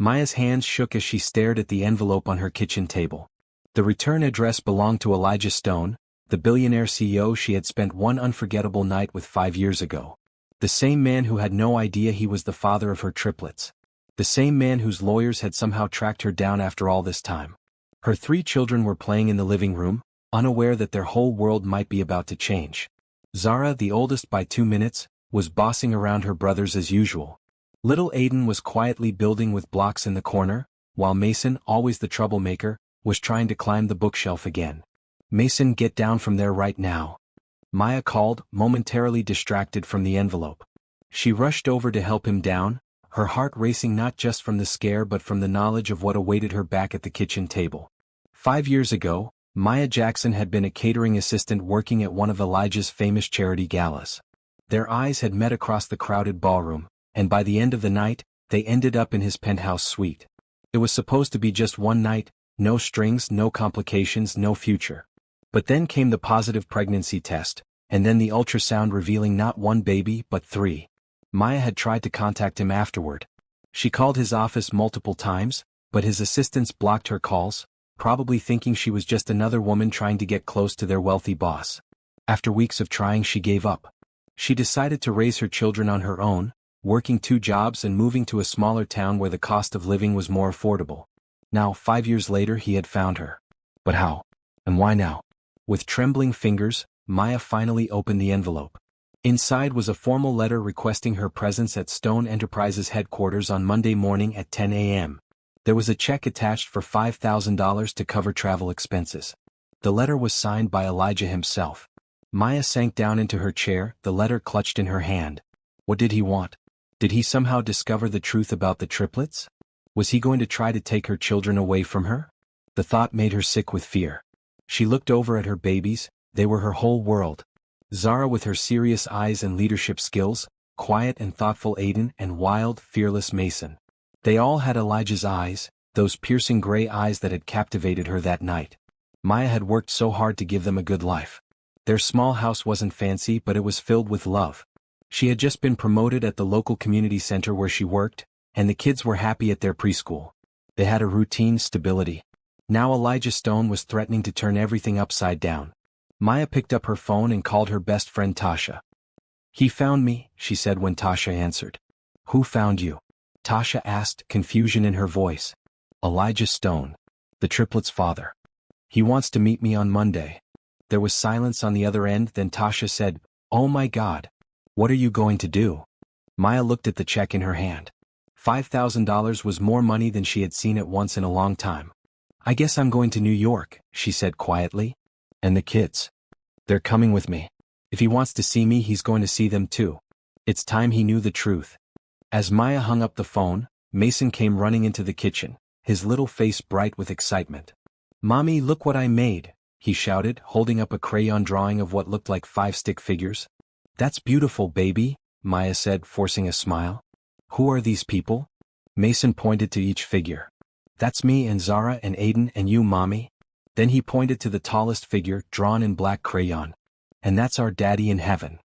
Maya's hands shook as she stared at the envelope on her kitchen table. The return address belonged to Elijah Stone, the billionaire CEO she had spent one unforgettable night with 5 years ago. The same man who had no idea he was the father of her triplets. The same man whose lawyers had somehow tracked her down after all this time. Her 3 children were playing in the living room, unaware that their whole world might be about to change. Zara, the oldest by 2 minutes, was bossing around her brothers as usual. Little Aiden was quietly building with blocks in the corner, while Mason, always the troublemaker, was trying to climb the bookshelf again. "Mason, get down from there right now," Maya called, momentarily distracted from the envelope. She rushed over to help him down, her heart racing not just from the scare but from the knowledge of what awaited her back at the kitchen table. 5 years ago, Maya Jackson had been a catering assistant working at one of Elijah's famous charity galas. Their eyes had met across the crowded ballroom, and by the end of the night, they ended up in his penthouse suite. It was supposed to be just one night, no strings, no complications, no future. But then came the positive pregnancy test, and then the ultrasound revealing not 1 baby but 3. Maya had tried to contact him afterward. She called his office multiple times, but his assistants blocked her calls, probably thinking she was just another woman trying to get close to their wealthy boss. After weeks of trying, she gave up. She decided to raise her children on her own, working 2 jobs and moving to a smaller town where the cost of living was more affordable. Now, 5 years later, he had found her. But how? And why now? With trembling fingers, Maya finally opened the envelope. Inside was a formal letter requesting her presence at Stone Enterprises headquarters on Monday morning at 10 a.m. There was a check attached for $5,000 to cover travel expenses. The letter was signed by Elijah himself. Maya sank down into her chair, the letter clutched in her hand. What did he want? Did he somehow discover the truth about the triplets? Was he going to try to take her children away from her? The thought made her sick with fear. She looked over at her babies, they were her whole world. Zara with her serious eyes and leadership skills, quiet and thoughtful Aiden, and wild, fearless Mason. They all had Elijah's eyes, those piercing gray eyes that had captivated her that night. Maya had worked so hard to give them a good life. Their small house wasn't fancy, but it was filled with love. She had just been promoted at the local community center where she worked, and the kids were happy at their preschool. They had a routine, stability. Now Elijah Stone was threatening to turn everything upside down. Maya picked up her phone and called her best friend Tasha. "He found me," she said when Tasha answered. "Who found you?" Tasha asked, confusion in her voice. "Elijah Stone, the triplets' father. He wants to meet me on Monday." There was silence on the other end, then Tasha said, "Oh my God. What are you going to do?" Maya looked at the check in her hand. $5,000 was more money than she had seen at once in a long time. "I guess I'm going to New York," she said quietly. "And the kids? They're coming with me. If he wants to see me, he's going to see them too." It's time he knew the truth. As Maya hung up the phone, Mason came running into the kitchen, his little face bright with excitement. "Mommy, look what I made," he shouted, holding up a crayon drawing of what looked like 5 stick figures. "That's beautiful, baby," Maya said, forcing a smile. "Who are these people?" Mason pointed to each figure. "That's me and Zara and Aiden and you, Mommy." Then he pointed to the tallest figure, drawn in black crayon. "And that's our daddy in heaven."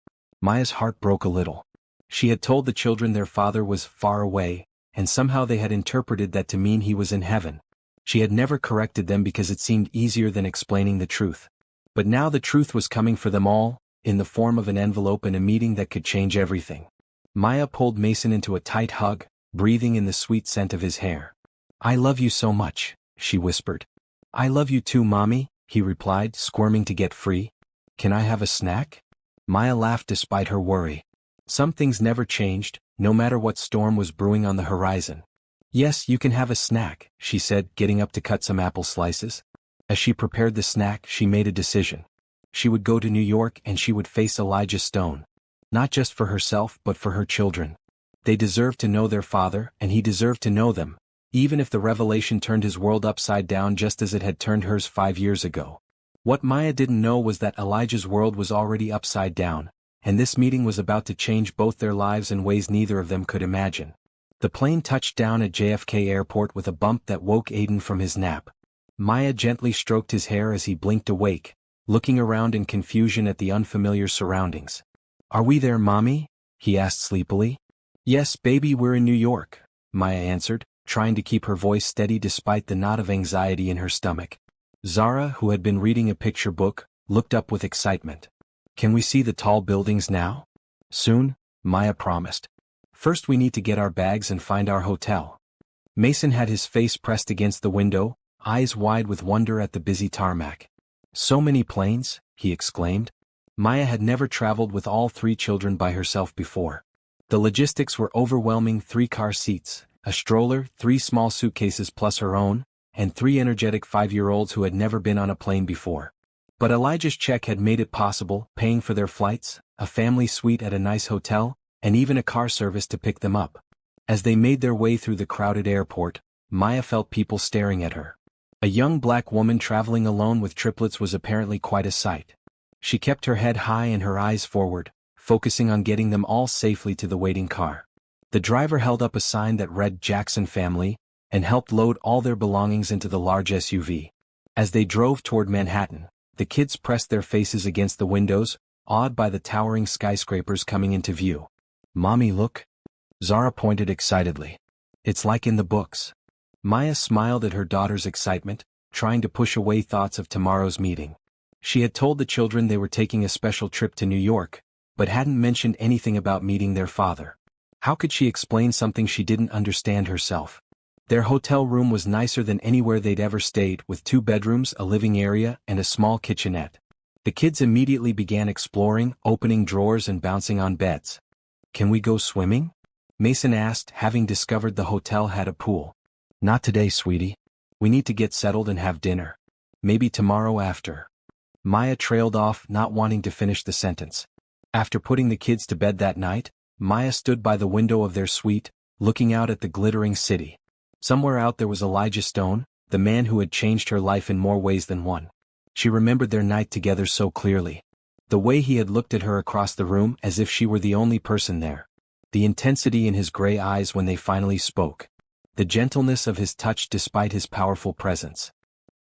Maya's heart broke a little. She had told the children their father was far away, and somehow they had interpreted that to mean he was in heaven. She had never corrected them because it seemed easier than explaining the truth. But now the truth was coming for them all, in the form of an envelope and a meeting that could change everything. Maya pulled Mason into a tight hug, breathing in the sweet scent of his hair. "I love you so much," she whispered. "I love you too, Mommy," he replied, squirming to get free. "Can I have a snack?" Maya laughed despite her worry. Some things never changed, no matter what storm was brewing on the horizon. "Yes, you can have a snack," she said, getting up to cut some apple slices. As she prepared the snack, she made a decision. She would go to New York and she would face Elijah Stone. Not just for herself but for her children. They deserved to know their father, and he deserved to know them, even if the revelation turned his world upside down just as it had turned hers 5 years ago. What Maya didn't know was that Elijah's world was already upside down, and this meeting was about to change both their lives in ways neither of them could imagine. The plane touched down at JFK Airport with a bump that woke Aiden from his nap. Maya gently stroked his hair as he blinked awake, looking around in confusion at the unfamiliar surroundings. "Are we there, Mommy?" he asked sleepily. "Yes, baby, we're in New York," Maya answered, trying to keep her voice steady despite the knot of anxiety in her stomach. Zara, who had been reading a picture book, looked up with excitement. "Can we see the tall buildings now?" "Soon," Maya promised. "First we need to get our bags and find our hotel." Mason had his face pressed against the window, eyes wide with wonder at the busy tarmac. "So many planes," he exclaimed. Maya had never traveled with all 3 children by herself before. The logistics were overwhelming: 3 car seats, a stroller, 3 small suitcases plus her own, and 3 energetic 5-year-olds who had never been on a plane before. But Elijah's check had made it possible, paying for their flights, a family suite at a nice hotel, and even a car service to pick them up. As they made their way through the crowded airport, Maya felt people staring at her. A young black woman traveling alone with triplets was apparently quite a sight. She kept her head high and her eyes forward, focusing on getting them all safely to the waiting car. The driver held up a sign that read "Jackson Family," and helped load all their belongings into the large SUV. As they drove toward Manhattan, the kids pressed their faces against the windows, awed by the towering skyscrapers coming into view. "Mommy, look." Zara pointed excitedly. "It's like in the books." Maya smiled at her daughter's excitement, trying to push away thoughts of tomorrow's meeting. She had told the children they were taking a special trip to New York, but hadn't mentioned anything about meeting their father. How could she explain something she didn't understand herself? Their hotel room was nicer than anywhere they'd ever stayed, with 2 bedrooms, a living area, and a small kitchenette. The kids immediately began exploring, opening drawers and bouncing on beds. "Can we go swimming?" Mason asked, having discovered the hotel had a pool. "Not today, sweetie. We need to get settled and have dinner. Maybe tomorrow after." Maya trailed off, not wanting to finish the sentence. After putting the kids to bed that night, Maya stood by the window of their suite, looking out at the glittering city. Somewhere out there was Elijah Stone, the man who had changed her life in more ways than one. She remembered their night together so clearly. The way he had looked at her across the room as if she were the only person there. The intensity in his gray eyes when they finally spoke. The gentleness of his touch despite his powerful presence.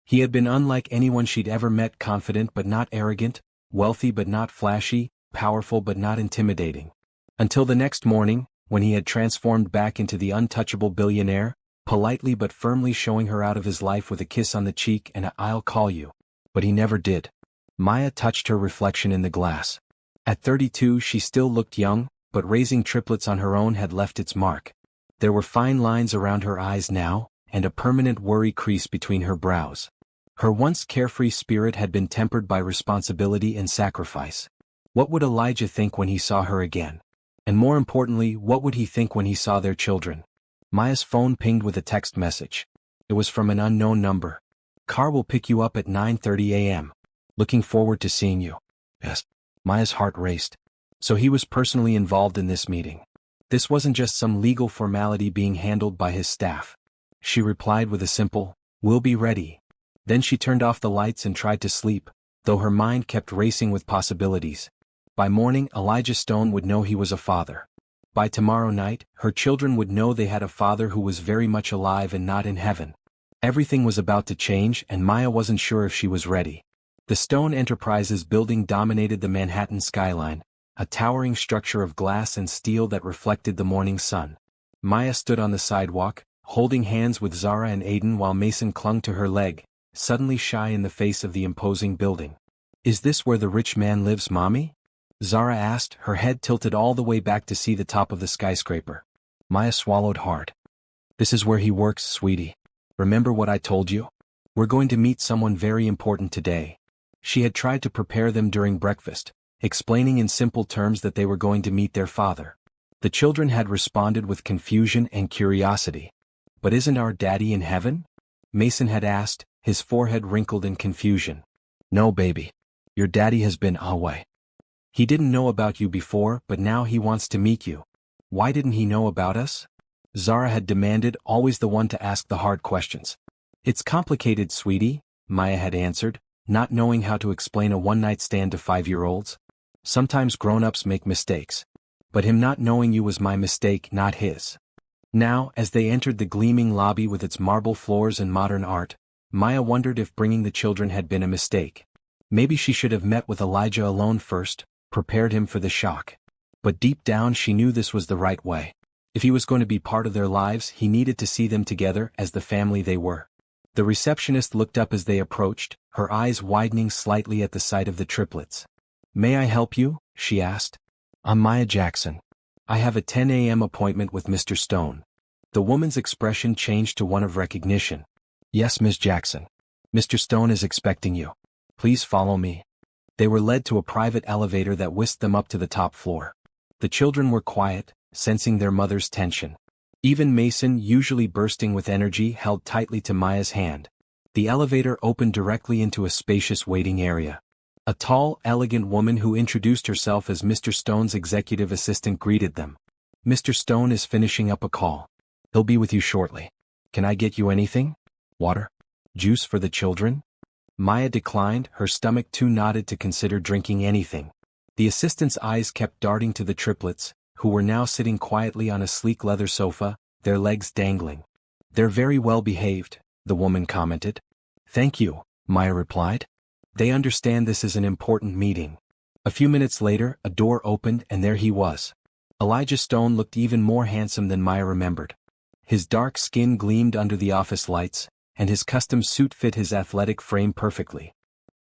He had been unlike anyone she'd ever met, confident but not arrogant, wealthy but not flashy, powerful but not intimidating. Until the next morning, when he had transformed back into the untouchable billionaire, politely but firmly showing her out of his life with a kiss on the cheek and a "I'll call you." But he never did. Maya touched her reflection in the glass. At 32 she still looked young, but raising triplets on her own had left its mark. There were fine lines around her eyes now, and a permanent worry crease between her brows. Her once carefree spirit had been tempered by responsibility and sacrifice. What would Elijah think when he saw her again? And more importantly, what would he think when he saw their children? Maya's phone pinged with a text message. It was from an unknown number. "Car will pick you up at 9:30 a.m. Looking forward to seeing you." Yes. Maya's heart raced. So he was personally involved in this meeting. This wasn't just some legal formality being handled by his staff. She replied with a simple, "We'll be ready." Then she turned off the lights and tried to sleep, though her mind kept racing with possibilities. By morning, Elijah Stone would know he was a father. By tomorrow night, her children would know they had a father who was very much alive and not in heaven. Everything was about to change, and Maya wasn't sure if she was ready. The Stone Enterprises building dominated the Manhattan skyline, a towering structure of glass and steel that reflected the morning sun. Maya stood on the sidewalk, holding hands with Zara and Aiden while Mason clung to her leg, suddenly shy in the face of the imposing building. "Is this where the rich man lives, Mommy?" Zara asked, her head tilted all the way back to see the top of the skyscraper. Maya swallowed hard. "This is where he works, sweetie. Remember what I told you? We're going to meet someone very important today." She had tried to prepare them during breakfast, explaining in simple terms that they were going to meet their father. The children had responded with confusion and curiosity. "But isn't our daddy in heaven?" Mason had asked, his forehead wrinkled in confusion. "No, baby. Your daddy has been away. He didn't know about you before, but now he wants to meet you." "Why didn't he know about us?" Zara had demanded, always the one to ask the hard questions. "It's complicated, sweetie," Maya had answered, not knowing how to explain a one-night stand to 5-year-olds. "Sometimes grown-ups make mistakes. But him not knowing you was my mistake, not his." Now, as they entered the gleaming lobby with its marble floors and modern art, Maya wondered if bringing the children had been a mistake. Maybe she should have met with Elijah alone first, prepared him for the shock. But deep down she knew this was the right way. If he was going to be part of their lives, he needed to see them together as the family they were. The receptionist looked up as they approached, her eyes widening slightly at the sight of the triplets. "May I help you?" she asked. "I'm Maya Jackson. I have a 10 a.m. appointment with Mr. Stone." The woman's expression changed to one of recognition. "Yes, Ms. Jackson. Mr. Stone is expecting you. Please follow me." They were led to a private elevator that whisked them up to the top floor. The children were quiet, sensing their mother's tension. Even Mason, usually bursting with energy, held tightly to Maya's hand. The elevator opened directly into a spacious waiting area. A tall, elegant woman who introduced herself as Mr. Stone's executive assistant greeted them. "Mr. Stone is finishing up a call. He'll be with you shortly. Can I get you anything? Water? Juice for the children?" Maya declined, her stomach too knotted to consider drinking anything. The assistant's eyes kept darting to the triplets, who were now sitting quietly on a sleek leather sofa, their legs dangling. "They're very well behaved," the woman commented. "Thank you," Maya replied. "They understand this is an important meeting." A few minutes later, a door opened and there he was. Elijah Stone looked even more handsome than Maya remembered. His dark skin gleamed under the office lights, and his custom suit fit his athletic frame perfectly.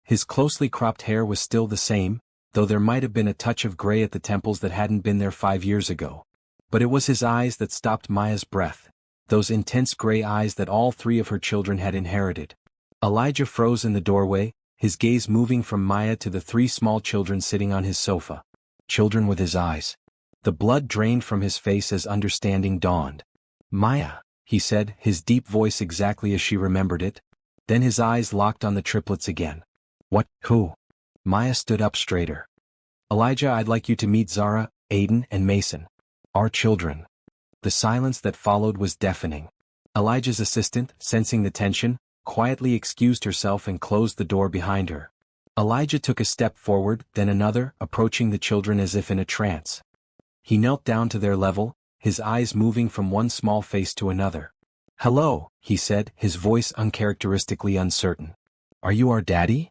His closely cropped hair was still the same, though there might have been a touch of gray at the temples that hadn't been there 5 years ago. But it was his eyes that stopped Maya's breath, those intense gray eyes that all 3 of her children had inherited. Elijah froze in the doorway, his gaze moving from Maya to the 3 small children sitting on his sofa. Children with his eyes. The blood drained from his face as understanding dawned. "Maya," he said, his deep voice exactly as she remembered it. Then his eyes locked on the triplets again. "What? Who?" Maya stood up straighter. "Elijah, I'd like you to meet Zara, Aiden, and Mason. Our children." The silence that followed was deafening. Elijah's assistant, sensing the tension, quietly excused herself and closed the door behind her. Elijah took a step forward, then another, approaching the children as if in a trance. He knelt down to their level, his eyes moving from one small face to another. "Hello," he said, his voice uncharacteristically uncertain. "Are you our daddy?"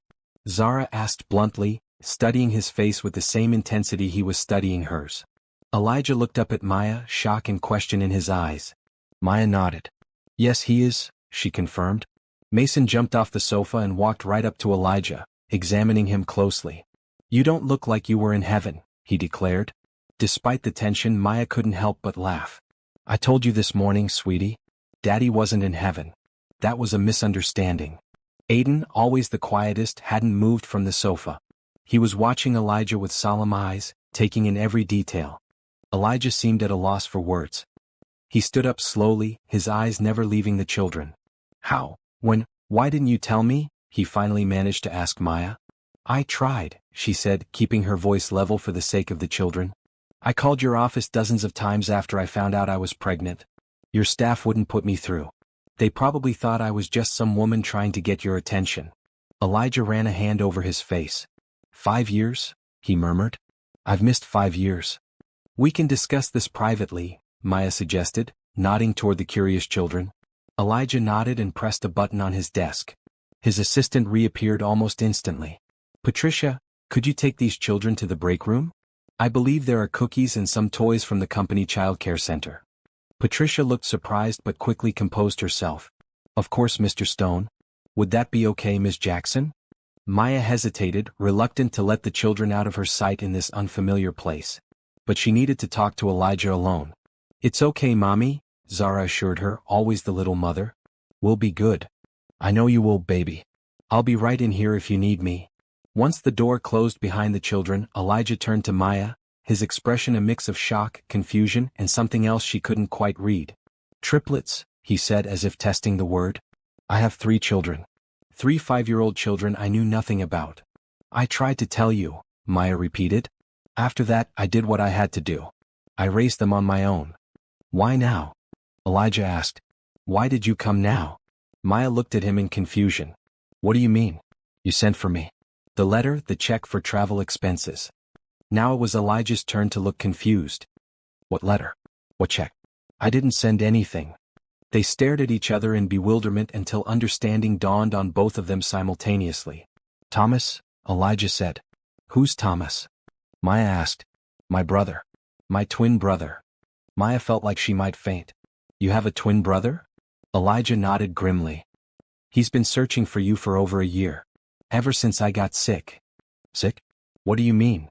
Zara asked bluntly, studying his face with the same intensity he was studying hers. Elijah looked up at Maya, shock and question in his eyes. Maya nodded. "Yes, he is," she confirmed. Mason jumped off the sofa and walked right up to Elijah, examining him closely. "You don't look like you were in heaven," he declared. Despite the tension, Maya couldn't help but laugh. "I told you this morning, sweetie. Daddy wasn't in heaven. That was a misunderstanding." Aiden, always the quietest, hadn't moved from the sofa. He was watching Elijah with solemn eyes, taking in every detail. Elijah seemed at a loss for words. He stood up slowly, his eyes never leaving the children. Why didn't you tell me?" he finally managed to ask Maya. "I tried," she said, keeping her voice level for the sake of the children. "I called your office dozens of times after I found out I was pregnant. Your staff wouldn't put me through. They probably thought I was just some woman trying to get your attention." Elijah ran a hand over his face. 5 years?" he murmured. "I've missed 5 years." "We can discuss this privately," Maya suggested, nodding toward the curious children. Elijah nodded and pressed a button on his desk. His assistant reappeared almost instantly. "Patricia, could you take these children to the break room? I believe there are cookies and some toys from the company childcare center." Patricia looked surprised but quickly composed herself. "Of course, Mr. Stone. Would that be okay, Ms. Jackson?" Maya hesitated, reluctant to let the children out of her sight in this unfamiliar place. But she needed to talk to Elijah alone. "It's okay, Mommy," Zara assured her, always the little mother. "We'll be good. I know you will, baby. I'll be right in here if you need me." Once the door closed behind the children, Elijah turned to Maya, his expression a mix of shock, confusion, and something else she couldn't quite read. "Triplets," he said as if testing the word. "I have 3 children. 3 5-year-old children I knew nothing about." "I tried to tell you," Maya repeated. "After that, I did what I had to do. I raised them on my own." "Why now?" Elijah asked. "Why did you come now?" Maya looked at him in confusion. "What do you mean? You sent for me." "The letter, the check for travel expenses." Now it was Elijah's turn to look confused. "What letter? What check? I didn't send anything." They stared at each other in bewilderment until understanding dawned on both of them simultaneously. "Thomas," Elijah said. "Who's Thomas?" Maya asked. "My brother. My twin brother." Maya felt like she might faint. You have a twin brother? Elijah nodded grimly. He's been searching for you for over a year. Ever since I got sick. Sick? What do you mean?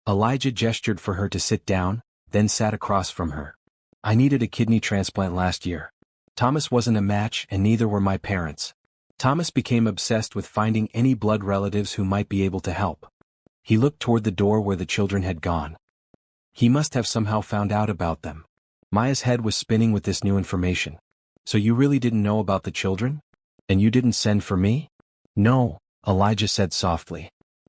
Elijah gestured for her to sit down, then sat across from her. I needed a kidney transplant last year. Thomas wasn't a match and neither were my parents. Thomas became obsessed with finding any blood relatives who might be able to help. He looked toward the door where the children had gone. He must have somehow found out about them. Maya's head was spinning with this new information. So you really didn't know about the children? And you didn't send for me? No, Elijah said softly.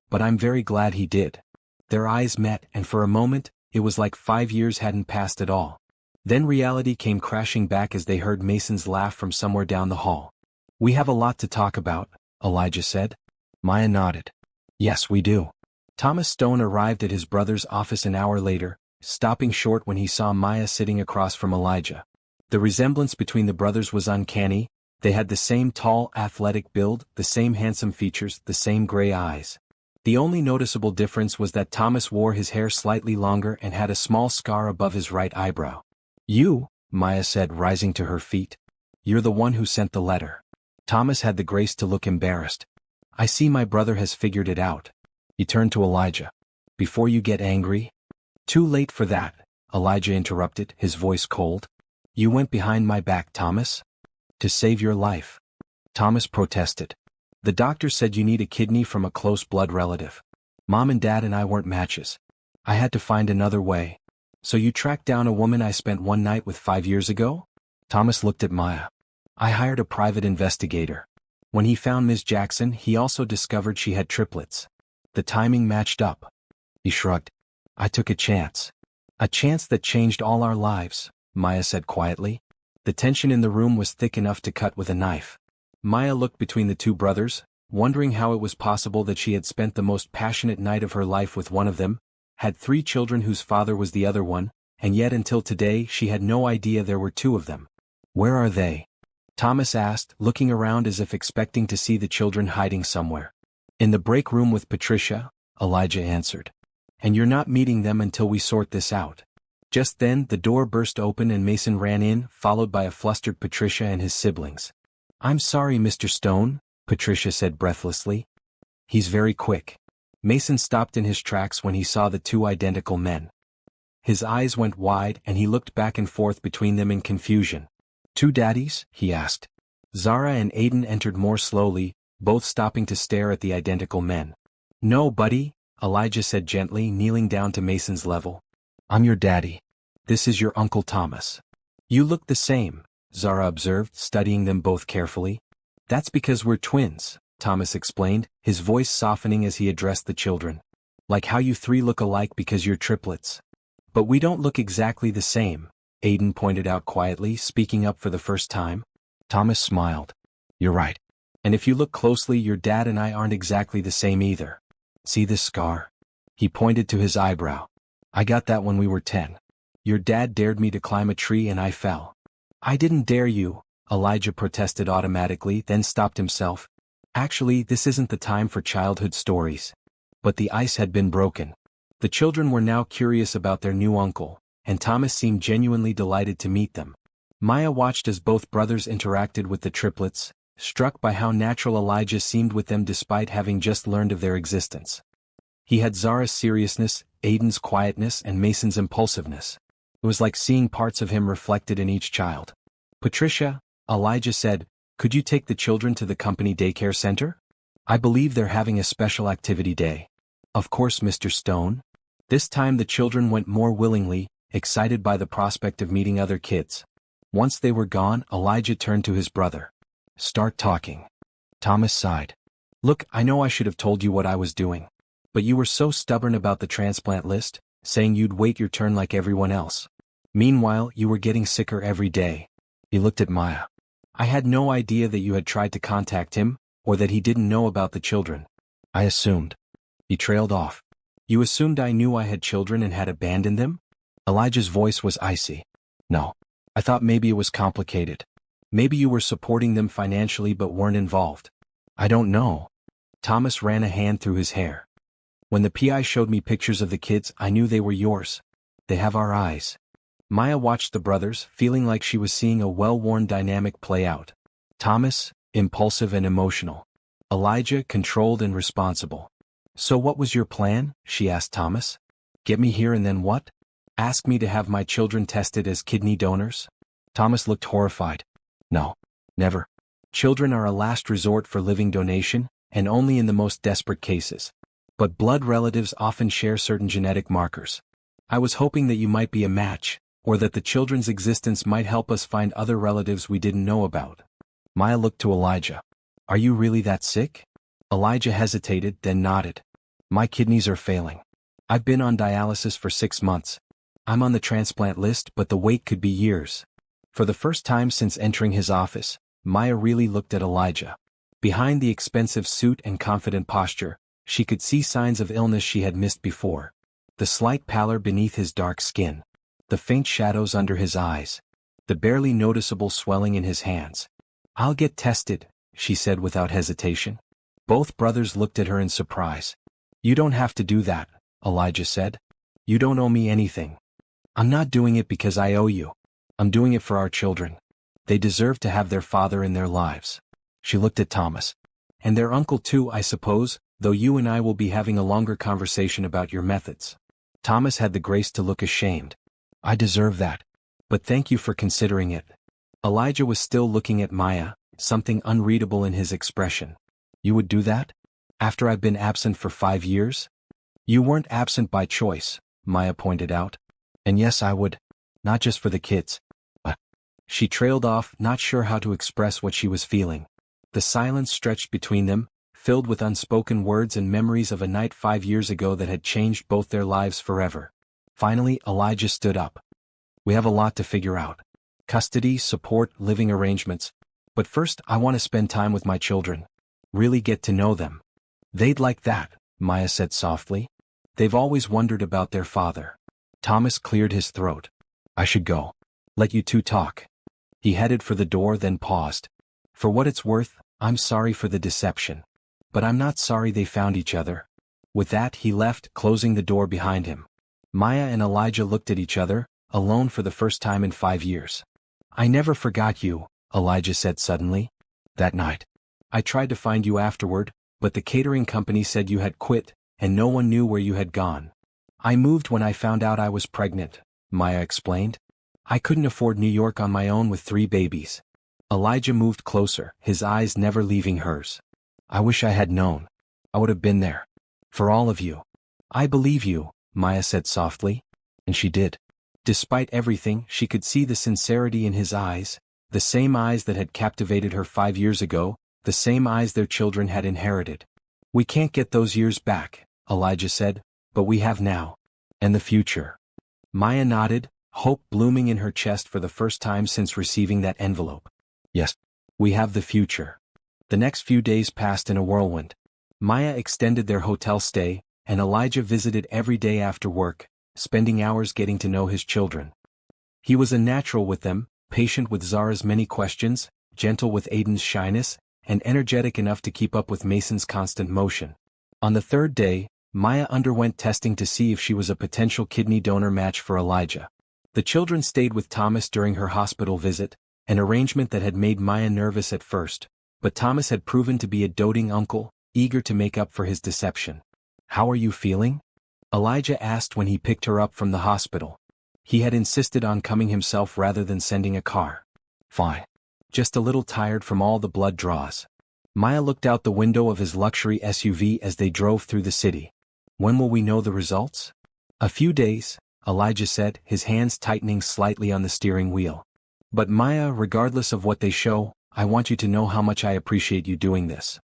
But I'm very glad he did. Their eyes met and for a moment, it was like 5 years hadn't passed at all. Then reality came crashing back as they heard Mason's laugh from somewhere down the hall. We have a lot to talk about, Elijah said. Maya nodded. Yes, we do. Thomas Stone arrived at his brother's office an hour later, stopping short when he saw Maya sitting across from Elijah. The resemblance between the brothers was uncanny. They had the same tall, athletic build, the same handsome features, the same gray eyes. The only noticeable difference was that Thomas wore his hair slightly longer and had a small scar above his right eyebrow. You, Maya said, rising to her feet. You're the one who sent the letter. Thomas had the grace to look embarrassed. I see my brother has figured it out. He turned to Elijah. Before you get angry? Too late for that, Elijah interrupted, his voice cold. You went behind my back, Thomas? To save your life. Thomas protested. The doctor said you need a kidney from a close blood relative. Mom and Dad and I weren't matches. I had to find another way. So you tracked down a woman I spent one night with 5 years ago? Thomas looked at Maya. I hired a private investigator. When he found Ms. Jackson, he also discovered she had triplets. The timing matched up. He shrugged. I took a chance. A chance that changed all our lives, Maya said quietly. The tension in the room was thick enough to cut with a knife. Maya looked between the two brothers, wondering how it was possible that she had spent the most passionate night of her life with one of them, had 3 children whose father was the other one, and yet until today she had no idea there were 2 of them. Where are they? Thomas asked, looking around as if expecting to see the children hiding somewhere. In the break room with Patricia, Elijah answered. And you're not meeting them until we sort this out. Just then the door burst open and Mason ran in, followed by a flustered Patricia and his siblings. I'm sorry, Mr. Stone, Patricia said breathlessly. He's very quick. Mason stopped in his tracks when he saw the 2 identical men. His eyes went wide and he looked back and forth between them in confusion. 2 daddies? He asked. Zara and Aiden entered more slowly, both stopping to stare at the identical men. No, buddy, Elijah said gently, kneeling down to Mason's level. I'm your daddy. This is your Uncle Thomas. You look the same, Zara observed, studying them both carefully. That's because we're twins, Thomas explained, his voice softening as he addressed the children. Like how you 3 look alike because you're triplets. But we don't look exactly the same, Aiden pointed out quietly, speaking up for the first time. Thomas smiled. You're right. And if you look closely, your dad and I aren't exactly the same either. See this scar? He pointed to his eyebrow. I got that when we were 10. Your dad dared me to climb a tree and I fell. I didn't dare you, Elijah protested automatically, then stopped himself. Actually, this isn't the time for childhood stories. But the ice had been broken. The children were now curious about their new uncle, and Thomas seemed genuinely delighted to meet them. Maya watched as both brothers interacted with the triplets, struck by how natural Elijah seemed with them despite having just learned of their existence. He had Zara's seriousness, Aiden's quietness, and Mason's impulsiveness. It was like seeing parts of him reflected in each child. Patricia, Elijah said, could you take the children to the company daycare center? I believe they're having a special activity day. Of course, Mr. Stone. This time the children went more willingly, excited by the prospect of meeting other kids. Once they were gone, Elijah turned to his brother. Start talking. Thomas sighed. Look, I know I should have told you what I was doing. But you were so stubborn about the transplant list, saying you'd wait your turn like everyone else. Meanwhile, you were getting sicker every day. He looked at Maya. I had no idea that you had tried to contact him, or that he didn't know about the children. I assumed. He trailed off. You assumed I knew I had children and had abandoned them? Elijah's voice was icy. No. I thought maybe it was complicated. Maybe you were supporting them financially but weren't involved. I don't know. Thomas ran a hand through his hair. When the PI showed me pictures of the kids, I knew they were yours. They have our eyes. Maya watched the brothers, feeling like she was seeing a well-worn dynamic play out. Thomas, impulsive and emotional. Elijah, controlled and responsible. "So what was your plan?" she asked Thomas. "Get me here and then what? Ask me to have my children tested as kidney donors?" Thomas looked horrified. "No. Never. Children are a last resort for living donation, and only in the most desperate cases. But blood relatives often share certain genetic markers. I was hoping that you might be a match, or that the children's existence might help us find other relatives we didn't know about." Maya looked to Elijah. "Are you really that sick?" Elijah hesitated, then nodded. "My kidneys are failing. I've been on dialysis for 6 months. I'm on the transplant list, but the wait could be years." For the first time since entering his office, Maya really looked at Elijah. Behind the expensive suit and confident posture, she could see signs of illness she had missed before. The slight pallor beneath his dark skin. The faint shadows under his eyes. The barely noticeable swelling in his hands. "I'll get tested," she said without hesitation. Both brothers looked at her in surprise. "You don't have to do that," Elijah said. "You don't owe me anything. I'm not doing it because I owe you. I'm doing it for our children. They deserve to have their father in their lives." She looked at Thomas. "And their uncle too, I suppose, though you and I will be having a longer conversation about your methods." Thomas had the grace to look ashamed. "I deserve that. But thank you for considering it." Elijah was still looking at Maya, something unreadable in his expression. "You would do that? After I've been absent for 5 years?" "You weren't absent by choice," Maya pointed out. "And yes, I would. Not just for the kids. But..." She trailed off, not sure how to express what she was feeling. The silence stretched between them, filled with unspoken words and memories of a night 5 years ago that had changed both their lives forever. Finally, Elijah stood up. "We have a lot to figure out. Custody, support, living arrangements. But first, I want to spend time with my children. Really get to know them." "They'd like that," Maya said softly. "They've always wondered about their father." Thomas cleared his throat. "I should go. Let you two talk." He headed for the door, then paused. "For what it's worth, I'm sorry for the deception. But I'm not sorry they found each other." With that, he left, closing the door behind him. Maya and Elijah looked at each other, alone for the first time in 5 years. "I never forgot you," Elijah said suddenly. "That night. I tried to find you afterward, but the catering company said you had quit, and no one knew where you had gone. I moved when I found out I was pregnant," Maya explained. "I couldn't afford New York on my own with 3 babies." Elijah moved closer, his eyes never leaving hers. "I wish I had known. I would have been there. For all of you." "I believe you," Maya said softly. And she did. Despite everything, she could see the sincerity in his eyes, the same eyes that had captivated her 5 years ago, the same eyes their children had inherited. "We can't get those years back," Elijah said, "but we have now. And the future." Maya nodded, hope blooming in her chest for the first time since receiving that envelope. "Yes, we have the future." The next few days passed in a whirlwind. Maya extended their hotel stay, and Elijah visited every day after work, spending hours getting to know his children. He was a natural with them, patient with Zara's many questions, gentle with Aiden's shyness, and energetic enough to keep up with Mason's constant motion. On the 3rd day, Maya underwent testing to see if she was a potential kidney donor match for Elijah. The children stayed with Thomas during her hospital visit, an arrangement that had made Maya nervous at first, but Thomas had proven to be a doting uncle, eager to make up for his deception. "How are you feeling?" Elijah asked when he picked her up from the hospital. He had insisted on coming himself rather than sending a car. "Fine. Just a little tired from all the blood draws." Maya looked out the window of his luxury SUV as they drove through the city. "When will we know the results?" "A few days," Elijah said, his hands tightening slightly on the steering wheel. "But Maya, regardless of what they show, I want you to know how much I appreciate you doing this.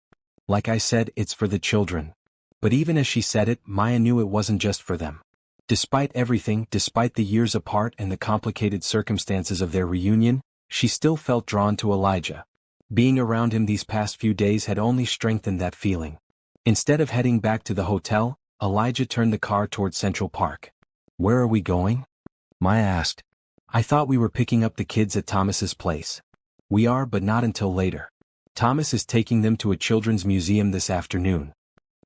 Like I said, it's for the children." But even as she said it, Maya knew it wasn't just for them. Despite everything, despite the years apart and the complicated circumstances of their reunion, she still felt drawn to Elijah. Being around him these past few days had only strengthened that feeling. Instead of heading back to the hotel, Elijah turned the car toward Central Park. "Where are we going?" Maya asked. "I thought we were picking up the kids at Thomas's place." "We are, but not until later. Thomas is taking them to a children's museum this afternoon."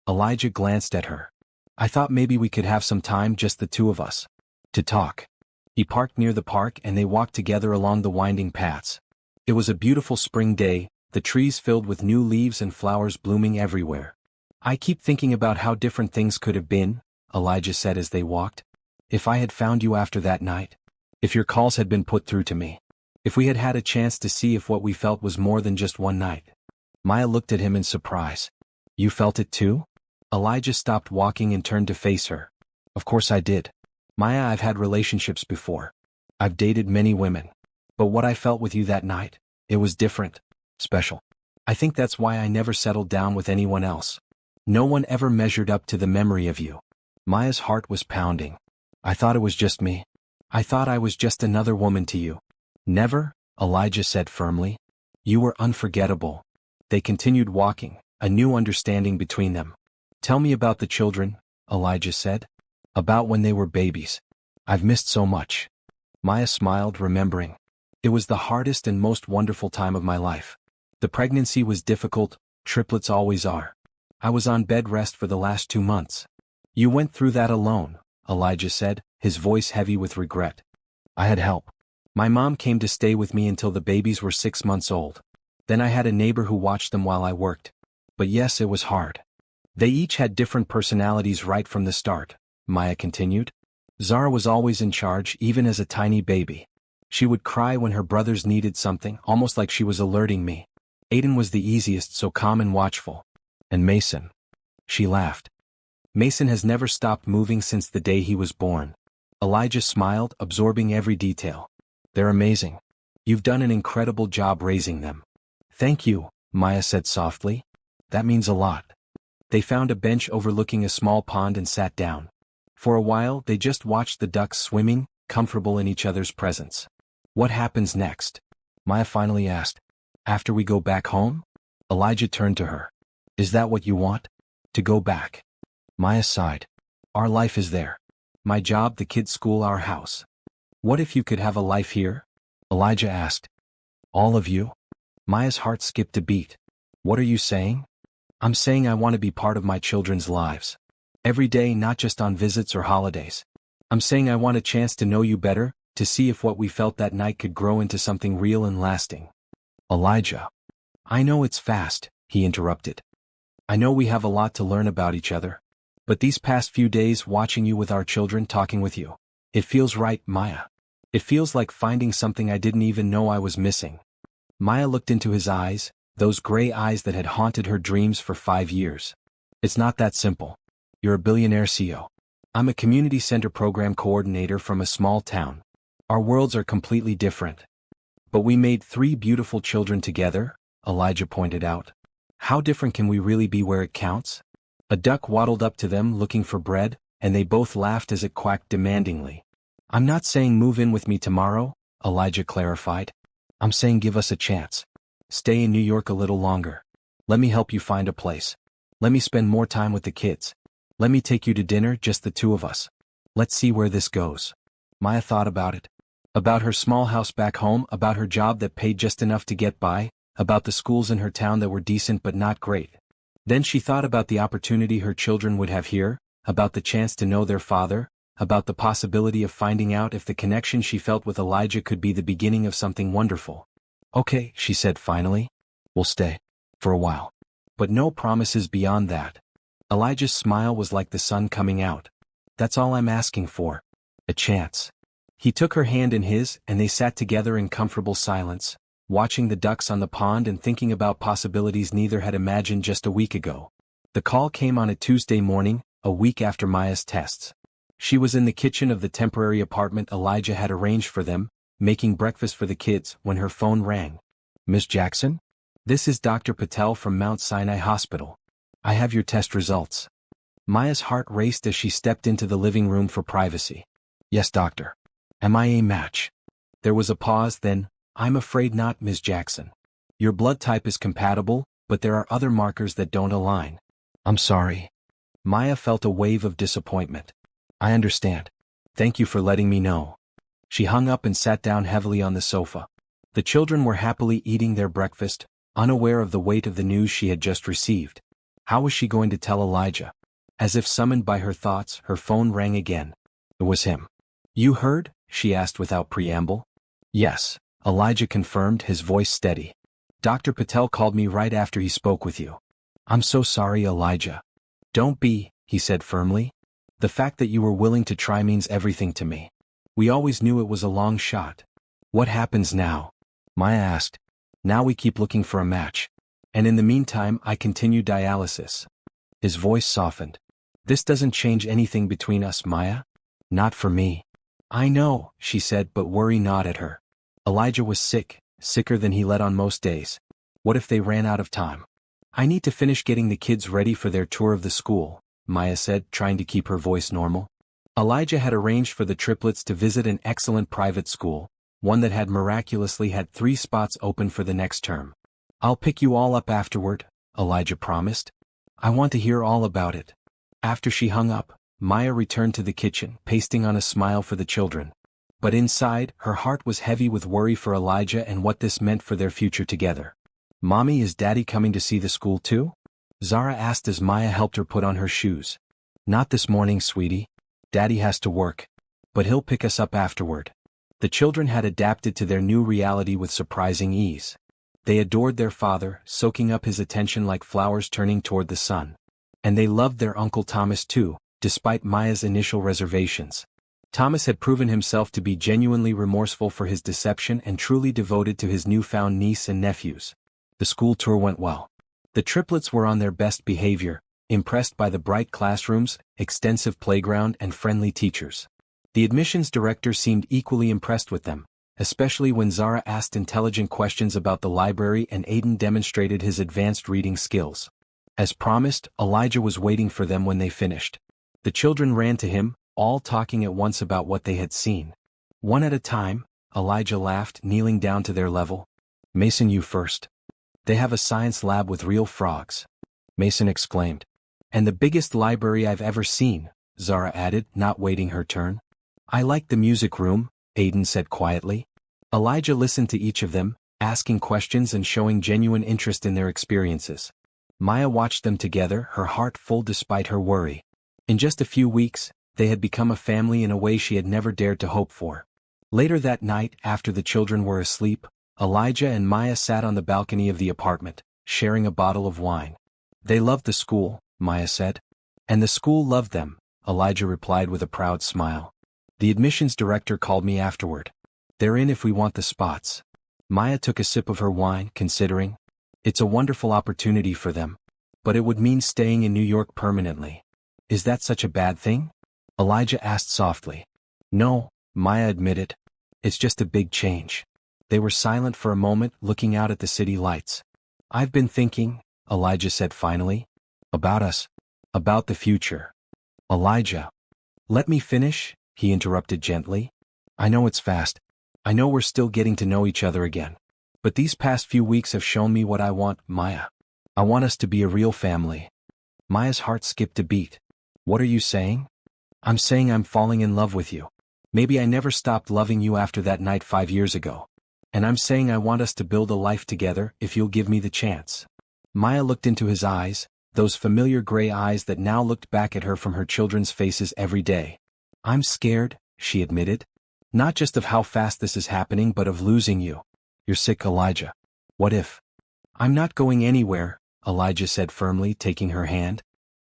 Elijah glanced at her. "I thought maybe we could have some time, just the two of us. To talk." He parked near the park and they walked together along the winding paths. It was a beautiful spring day, the trees filled with new leaves and flowers blooming everywhere. "I keep thinking about how different things could have been," Elijah said as they walked. "If I had found you after that night. If your calls had been put through to me. If we had had a chance to see if what we felt was more than just one night." Maya looked at him in surprise. "You felt it too?" Elijah stopped walking and turned to face her. "Of course I did. Maya, I've had relationships before. I've dated many women. But what I felt with you that night, it was different. Special. I think that's why I never settled down with anyone else. No one ever measured up to the memory of you." Maya's heart was pounding. "I thought it was just me. I thought I was just another woman to you." "Never," Elijah said firmly. "You were unforgettable." They continued walking, a new understanding between them. "Tell me about the children," Elijah said. "About when they were babies. I've missed so much." Maya smiled, remembering. "It was the hardest and most wonderful time of my life. The pregnancy was difficult, triplets always are. I was on bed rest for the last 2 months." "You went through that alone," Elijah said, his voice heavy with regret. "I had help. My mom came to stay with me until the babies were 6 months old. Then I had a neighbor who watched them while I worked. But yes, it was hard." "They each had different personalities right from the start," Maya continued. "Zara was always in charge, even as a tiny baby. She would cry when her brothers needed something, almost like she was alerting me. Aiden was the easiest, so calm and watchful. And Mason." She laughed. "Mason has never stopped moving since the day he was born." Elijah smiled, absorbing every detail. "They're amazing. You've done an incredible job raising them." "Thank you," Maya said softly. "That means a lot." They found a bench overlooking a small pond and sat down. For a while they just watched the ducks swimming, comfortable in each other's presence. "What happens next?" Maya finally asked. "After we go back home?" Elijah turned to her. "Is that what you want? To go back?" Maya sighed. "Our life is there. My job, the kids' school, our house." "What if you could have a life here?" Elijah asked. "All of you?" Maya's heart skipped a beat. "What are you saying?" "I'm saying I want to be part of my children's lives. Every day, not just on visits or holidays. I'm saying I want a chance to know you better, to see if what we felt that night could grow into something real and lasting." "Elijah." "I know it's fast," he interrupted. "I know we have a lot to learn about each other. But these past few days watching you with our children, talking with you, it feels right, Maya. It feels like finding something I didn't even know I was missing." Maya looked into his eyes, those gray eyes that had haunted her dreams for 5 years. "It's not that simple. You're a billionaire CEO. I'm a community center program coordinator from a small town. Our worlds are completely different. But we made 3 beautiful children together," Elijah pointed out. "How different can we really be where it counts?" A duck waddled up to them looking for bread, and they both laughed as it quacked demandingly. "I'm not saying move in with me tomorrow," Elijah clarified. "I'm saying give us a chance. Stay in New York a little longer. Let me help you find a place. Let me spend more time with the kids. Let me take you to dinner, just the 2 of us. Let's see where this goes." Maya thought about it. About her small house back home, about her job that paid just enough to get by, about the schools in her town that were decent but not great. Then she thought about the opportunity her children would have here, about the chance to know their father, about the possibility of finding out if the connection she felt with Elijah could be the beginning of something wonderful. "Okay," she said finally. "We'll stay. For a while. But no promises beyond that." Elijah's smile was like the sun coming out. "That's all I'm asking for. A chance." He took her hand in his, and they sat together in comfortable silence, watching the ducks on the pond and thinking about possibilities neither had imagined just a week ago. The call came on a Tuesday morning, a week after Maya's tests. She was in the kitchen of the temporary apartment Elijah had arranged for them, making breakfast for the kids, when her phone rang. "Miss Jackson? This is Dr. Patel from Mount Sinai Hospital. I have your test results." Maya's heart raced as she stepped into the living room for privacy. "Yes, doctor. Am I a match?" There was a pause, then, "I'm afraid not, Ms. Jackson. Your blood type is compatible, but there are other markers that don't align." "I'm sorry." Maya felt a wave of disappointment. "I understand. Thank you for letting me know." She hung up and sat down heavily on the sofa. The children were happily eating their breakfast, unaware of the weight of the news she had just received. How was she going to tell Elijah? As if summoned by her thoughts, her phone rang again. It was him. "You heard?" she asked without preamble. Yes, Elijah confirmed, his voice steady. Dr. Patel called me right after he spoke with you. I'm so sorry, Elijah. Don't be, he said firmly. The fact that you were willing to try means everything to me. We always knew it was a long shot. What happens now? Maya asked. Now we keep looking for a match. And in the meantime I continue dialysis. His voice softened. This doesn't change anything between us, Maya. Not for me. I know, she said, but worry not at her. Elijah was sick, sicker than he let on most days. What if they ran out of time? I need to finish getting the kids ready for their tour of the school, Maya said, trying to keep her voice normal. Elijah had arranged for the triplets to visit an excellent private school, one that had miraculously had 3 spots open for the next term. I'll pick you all up afterward, Elijah promised. I want to hear all about it. After she hung up, Maya returned to the kitchen, pasting on a smile for the children. But inside, her heart was heavy with worry for Elijah and what this meant for their future together. Mommy, is Daddy coming to see the school too? Zara asked as Maya helped her put on her shoes. Not this morning, sweetie. Daddy has to work. But he'll pick us up afterward. The children had adapted to their new reality with surprising ease. They adored their father, soaking up his attention like flowers turning toward the sun. And they loved their Uncle Thomas too, despite Maya's initial reservations. Thomas had proven himself to be genuinely remorseful for his deception and truly devoted to his newfound niece and nephews. The school tour went well. The triplets were on their best behavior, impressed by the bright classrooms, extensive playground, and friendly teachers. The admissions director seemed equally impressed with them, especially when Zara asked intelligent questions about the library and Aiden demonstrated his advanced reading skills. As promised, Elijah was waiting for them when they finished. The children ran to him, all talking at once about what they had seen. One at a time, Elijah laughed, kneeling down to their level. Mason, you first. They have a science lab with real frogs. Mason exclaimed. And the biggest library I've ever seen, Zara added, not waiting her turn. I like the music room, Aiden said quietly. Elijah listened to each of them, asking questions and showing genuine interest in their experiences. Maya watched them together, her heart full despite her worry. In just a few weeks, they had become a family in a way she had never dared to hope for. Later that night, after the children were asleep, Elijah and Maya sat on the balcony of the apartment, sharing a bottle of wine. They loved the school, Maya said. And the school loved them, Elijah replied with a proud smile. The admissions director called me afterward. They're in if we want the spots. Maya took a sip of her wine, considering. It's a wonderful opportunity for them. But it would mean staying in New York permanently. Is that such a bad thing? Elijah asked softly. No, Maya admitted. It's just a big change. They were silent for a moment, looking out at the city lights. I've been thinking, Elijah said finally. About us. About the future. Elijah. Let me finish, he interrupted gently. I know it's fast. I know we're still getting to know each other again. But these past few weeks have shown me what I want, Maya. I want us to be a real family. Maya's heart skipped a beat. What are you saying? I'm saying I'm falling in love with you. Maybe I never stopped loving you after that night 5 years ago. And I'm saying I want us to build a life together if you'll give me the chance. Maya looked into his eyes, those familiar gray eyes that now looked back at her from her children's faces every day. I'm scared, she admitted. Not just of how fast this is happening but of losing you. You're sick, Elijah. What if? I'm not going anywhere, Elijah said firmly, taking her hand.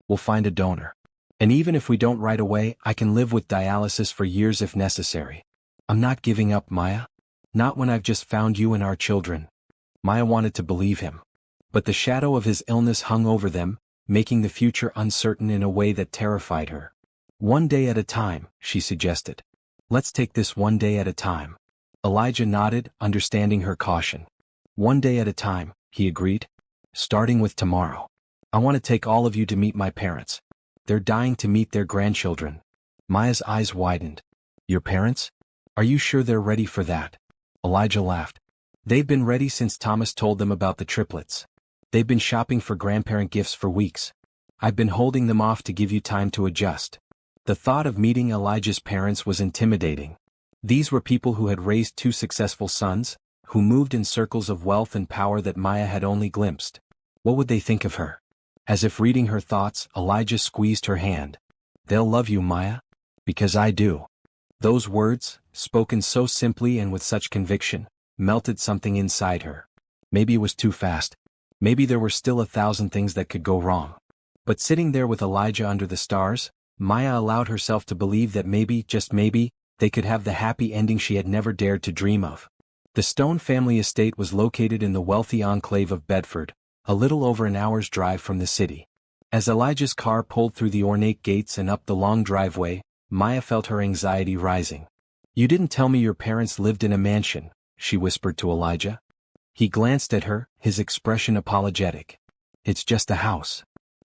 We'll find a donor. And even if we don't right away, I can live with dialysis for years if necessary. I'm not giving up, Maya. Not when I've just found you and our children. Maya wanted to believe him. But the shadow of his illness hung over them, making the future uncertain in a way that terrified her. One day at a time, she suggested. Let's take this one day at a time. Elijah nodded, understanding her caution. One day at a time, he agreed. Starting with tomorrow. I want to take all of you to meet my parents. They're dying to meet their grandchildren. Maya's eyes widened. Your parents? Are you sure they're ready for that? Elijah laughed. They've been ready since Thomas told them about the triplets. They've been shopping for grandparent gifts for weeks. I've been holding them off to give you time to adjust. The thought of meeting Elijah's parents was intimidating. These were people who had raised 2 successful sons, who moved in circles of wealth and power that Maya had only glimpsed. What would they think of her? As if reading her thoughts, Elijah squeezed her hand. They'll love you, Maya. Because I do. Those words, spoken so simply and with such conviction, melted something inside her. Maybe it was too fast. Maybe there were still 1,000 things that could go wrong. But sitting there with Elijah under the stars, Maya allowed herself to believe that maybe, just maybe, they could have the happy ending she had never dared to dream of. The Stone family estate was located in the wealthy enclave of Bedford, a little over an hour's drive from the city. As Elijah's car pulled through the ornate gates and up the long driveway, Maya felt her anxiety rising. "You didn't tell me your parents lived in a mansion," she whispered to Elijah. He glanced at her, his expression apologetic. "It's just a house."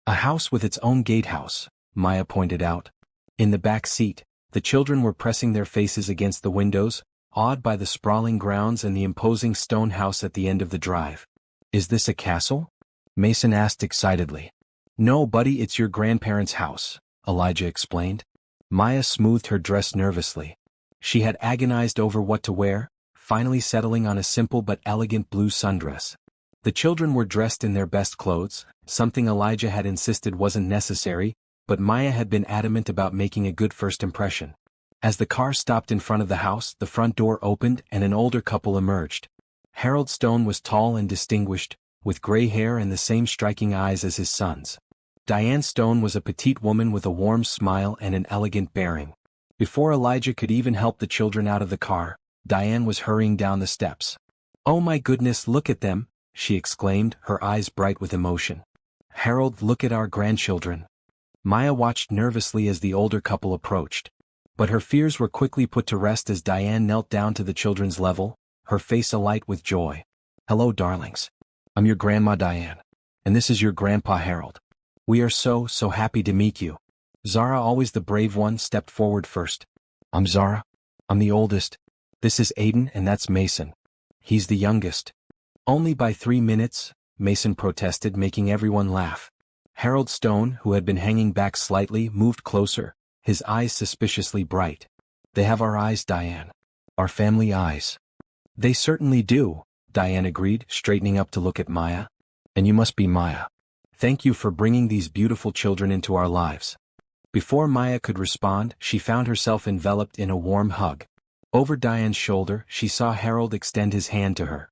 "A house with its own gatehouse," Maya pointed out. In the back seat, the children were pressing their faces against the windows, awed by the sprawling grounds and the imposing stone house at the end of the drive. "Is this a castle?" Mason asked excitedly. "No, buddy, it's your grandparents' house," Elijah explained. Maya smoothed her dress nervously. She had agonized over what to wear, finally settling on a simple but elegant blue sundress. The children were dressed in their best clothes, something Elijah had insisted wasn't necessary, but Maya had been adamant about making a good first impression. As the car stopped in front of the house, the front door opened and an older couple emerged. Harold Stone was tall and distinguished, with gray hair and the same striking eyes as his sons. Diane Stone was a petite woman with a warm smile and an elegant bearing. Before Elijah could even help the children out of the car, Diane was hurrying down the steps. "Oh my goodness, look at them," she exclaimed, her eyes bright with emotion. "Harold, look at our grandchildren." Maya watched nervously as the older couple approached. But her fears were quickly put to rest as Diane knelt down to the children's level, her face alight with joy. "Hello, darlings. I'm your grandma Diane. And this is your grandpa Harold. We are so happy to meet you." Zara, always the brave one, stepped forward first. "I'm Zara. I'm the oldest. This is Aiden and that's Mason. He's the youngest." "Only by 3 minutes," Mason protested, making everyone laugh. Harold Stone, who had been hanging back slightly, moved closer, his eyes suspiciously bright. "They have our eyes, Diane. Our family eyes." "They certainly do," Diane agreed, straightening up to look at Maya. "And you must be Maya. Thank you for bringing these beautiful children into our lives." Before Maya could respond, she found herself enveloped in a warm hug. Over Diane's shoulder, she saw Harold extend his hand to her.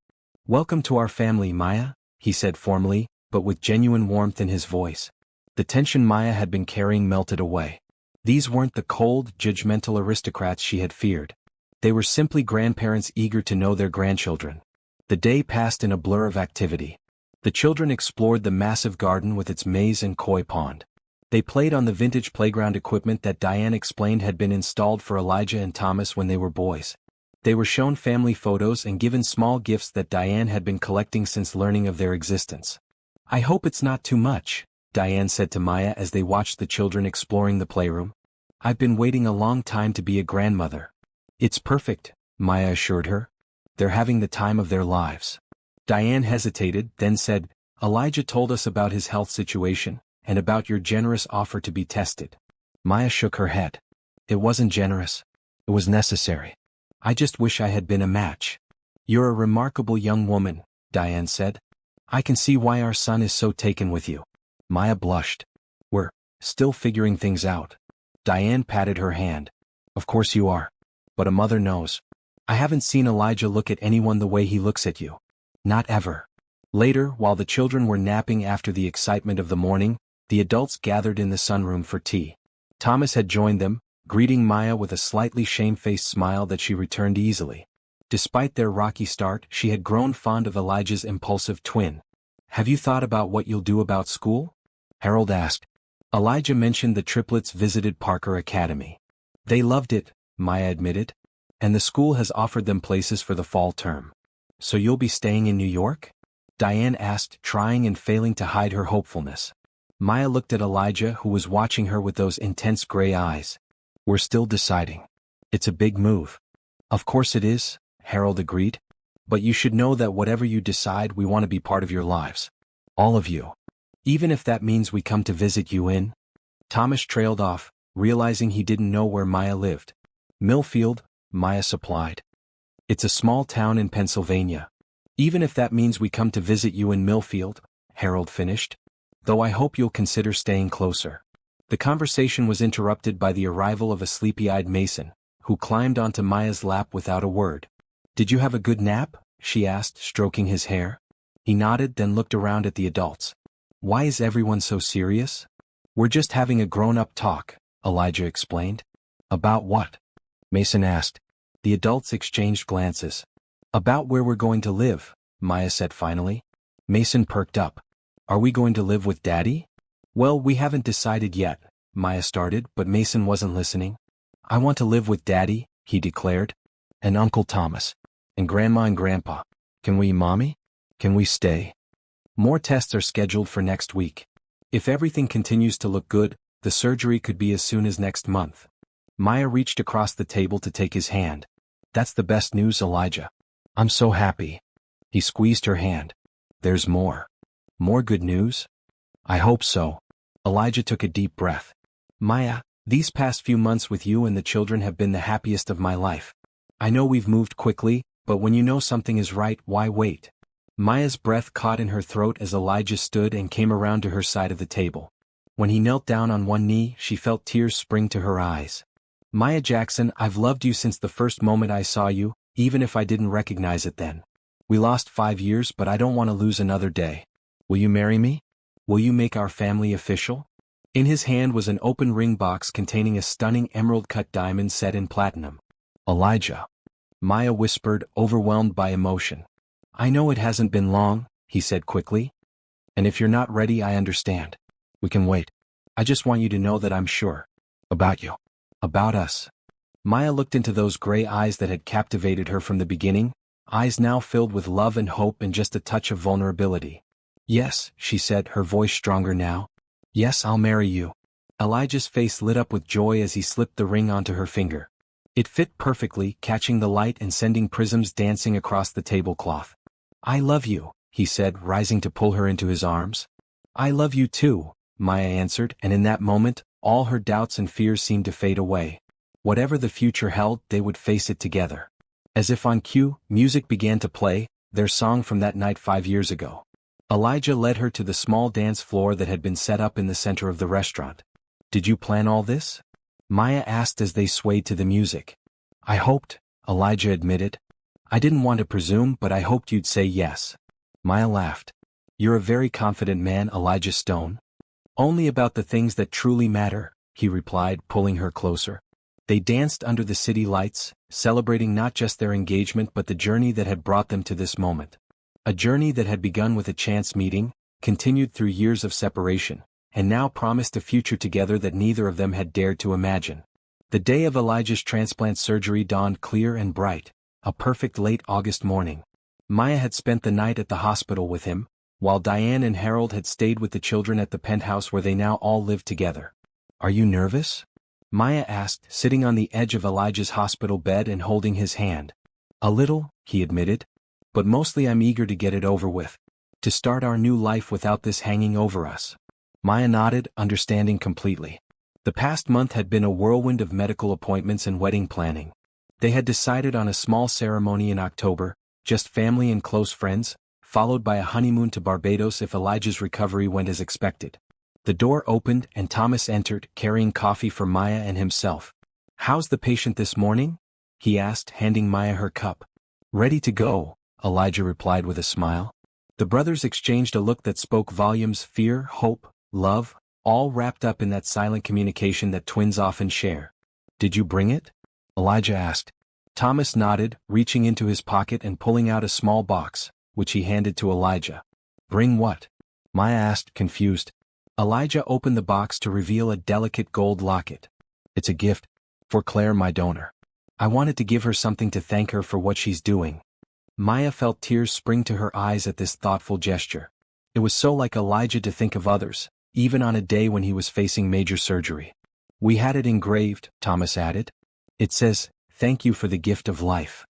"Welcome to our family, Maya," he said formally, but with genuine warmth in his voice. The tension Maya had been carrying melted away. These weren't the cold, judgmental aristocrats she had feared. They were simply grandparents eager to know their grandchildren. The day passed in a blur of activity. The children explored the massive garden with its maze and koi pond. They played on the vintage playground equipment that Diane explained had been installed for Elijah and Thomas when they were boys. They were shown family photos and given small gifts that Diane had been collecting since learning of their existence. "I hope it's not too much," Diane said to Maya as they watched the children exploring the playroom. "I've been waiting a long time to be a grandmother." "It's perfect," Maya assured her. "They're having the time of their lives." Diane hesitated, then said, "Elijah told us about his health situation, and about your generous offer to be tested." Maya shook her head. "It wasn't generous. It was necessary. I just wish I had been a match." "You're a remarkable young woman," Diane said. "I can see why our son is so taken with you." Maya blushed. "We're still figuring things out." Diane patted her hand. "Of course you are. But a mother knows. I haven't seen Elijah look at anyone the way he looks at you. Not ever." Later, while the children were napping after the excitement of the morning, the adults gathered in the sunroom for tea. Thomas had joined them, greeting Maya with a slightly shamefaced smile that she returned easily. Despite their rocky start, she had grown fond of Elijah's impulsive twin. "Have you thought about what you'll do about school?" Harold asked. Elijah mentioned the triplets visited Parker Academy. "They loved it," Maya admitted. "And the school has offered them places for the fall term." "So you'll be staying in New York?" Diane asked, trying and failing to hide her hopefulness. Maya looked at Elijah, who was watching her with those intense gray eyes. "We're still deciding. It's a big move." "Of course it is," Harold agreed. "But you should know that whatever you decide, we want to be part of your lives. All of you. Even if that means we come to visit you in—" Thomas trailed off, realizing he didn't know where Maya lived. "Millfield," Maya supplied. "It's a small town in Pennsylvania. Even if that means we come to visit you in Millfield," Harold finished. "Though I hope you'll consider staying closer." The conversation was interrupted by the arrival of a sleepy-eyed Mason, who climbed onto Maya's lap without a word. "Did you have a good nap?" she asked, stroking his hair. He nodded, then looked around at the adults. "Why is everyone so serious?" "We're just having a grown-up talk," Elijah explained. "About what?" Mason asked. The adults exchanged glances. "About where we're going to live," Maya said finally. Mason perked up. "Are we going to live with Daddy?" "Well, we haven't decided yet," Maya started, but Mason wasn't listening. "I want to live with Daddy," he declared. "And Uncle Thomas. And Grandma and Grandpa. Can we, Mommy? Can we stay?" More tests are scheduled for next week. If everything continues to look good, the surgery could be as soon as next month. Maya reached across the table to take his hand. "That's the best news, Elijah. I'm so happy." He squeezed her hand. "There's more. More good news?" "I hope so." Elijah took a deep breath. "Maya, these past few months with you and the children have been the happiest of my life. I know we've moved quickly, but when you know something is right, why wait?" Maya's breath caught in her throat as Elijah stood and came around to her side of the table. When he knelt down on one knee, she felt tears spring to her eyes. "Maya Jackson, I've loved you since the first moment I saw you, even if I didn't recognize it then. We lost 5 years, but I don't want to lose another day. Will you marry me? Will you make our family official?" In his hand was an open ring box containing a stunning emerald-cut diamond set in platinum. "Elijah," Maya whispered, overwhelmed by emotion. "I know it hasn't been long," he said quickly. "And if you're not ready, I understand. We can wait. I just want you to know that I'm sure. About you. About us." Maya looked into those gray eyes that had captivated her from the beginning, eyes now filled with love and hope and just a touch of vulnerability. "Yes," she said, her voice stronger now. "Yes, I'll marry you." Elijah's face lit up with joy as he slipped the ring onto her finger. It fit perfectly, catching the light and sending prisms dancing across the tablecloth. "I love you," he said, rising to pull her into his arms. "I love you too," Maya answered, and in that moment, all her doubts and fears seemed to fade away. Whatever the future held, they would face it together. As if on cue, music began to play, their song from that night 5 years ago. Elijah led her to the small dance floor that had been set up in the center of the restaurant. "Did you plan all this?" Maya asked as they swayed to the music. "I hoped," Elijah admitted. "I didn't want to presume, but I hoped you'd say yes." Maya laughed. "You're a very confident man, Elijah Stone." "Only about the things that truly matter," he replied, pulling her closer. They danced under the city lights, celebrating not just their engagement but the journey that had brought them to this moment. A journey that had begun with a chance meeting, continued through years of separation, and now promised a future together that neither of them had dared to imagine. The day of Elijah's transplant surgery dawned clear and bright, a perfect late August morning. Maya had spent the night at the hospital with him, while Diane and Harold had stayed with the children at the penthouse where they now all lived together. "Are you nervous?" Maya asked, sitting on the edge of Elijah's hospital bed and holding his hand. "A little," he admitted. "But mostly I'm eager to get it over with. To start our new life without this hanging over us." Maya nodded, understanding completely. The past month had been a whirlwind of medical appointments and wedding planning. They had decided on a small ceremony in October, just family and close friends, followed by a honeymoon to Barbados if Elijah's recovery went as expected. The door opened and Thomas entered, carrying coffee for Maya and himself. "How's the patient this morning?" he asked, handing Maya her cup. "Ready to go," Elijah replied with a smile. The brothers exchanged a look that spoke volumes: fear, hope, love, all wrapped up in that silent communication that twins often share. "Did you bring it?" Elijah asked. Thomas nodded, reaching into his pocket and pulling out a small box, which he handed to Elijah. "Bring what?" Maya asked, confused. Elijah opened the box to reveal a delicate gold locket. "It's a gift. For Claire, my donor. I wanted to give her something to thank her for what she's doing." Maya felt tears spring to her eyes at this thoughtful gesture. It was so like Elijah to think of others, even on a day when he was facing major surgery. "We had it engraved," Thomas added. "It says, 'Thank you for the gift of life.'"